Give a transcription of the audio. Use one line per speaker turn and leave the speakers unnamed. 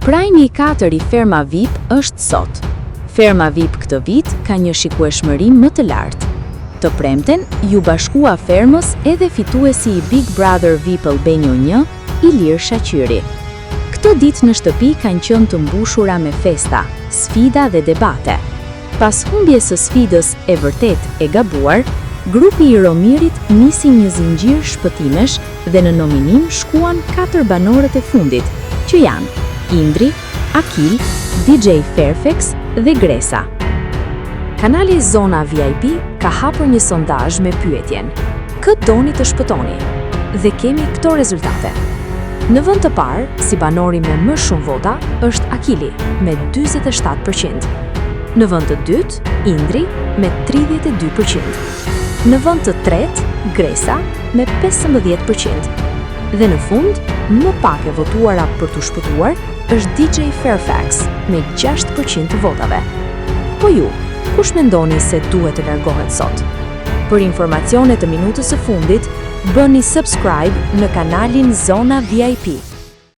Prajmi i 4 i Ferma VIP është sot. Ferma VIP këtë vit ka një shikueshmëri më të lartë. Të premten, ju bashkua Fermës edhe fituesi i Big Brother VIP Albania 1, Ilir Shaqyri. Këtë ditë në shtëpi kanë qenë të mbushura me festa, sfida dhe debate. Pas humbjes së sfidës e vërtet e gabuar, grupi i Romirit nisi një zinxhir shpëtimesh dhe në nominim shkuan 4 banorët e fundit, që janë Indri, Akil, DJ Fairfax dhe Gresa. Kanali Zona VIP ka hapur një sondazh me pyetjen: kë doni të shpëtoni? Dhe kemi këto rezultate. Në vend të parë, si banori me më shumë vota, është Akili me 47%. Në vend të dytë, Indri me 32%. Në vend të tretë, Gresa me 15%. Dhe në fund, më pak e votuara për të shpëtuar është DJ Fairfax me 6% të votave. Po ju, kush mendoni se duhet të largohet sot? Për informacione të minutës së fundit, bëni subscribe në kanalin Zona VIP.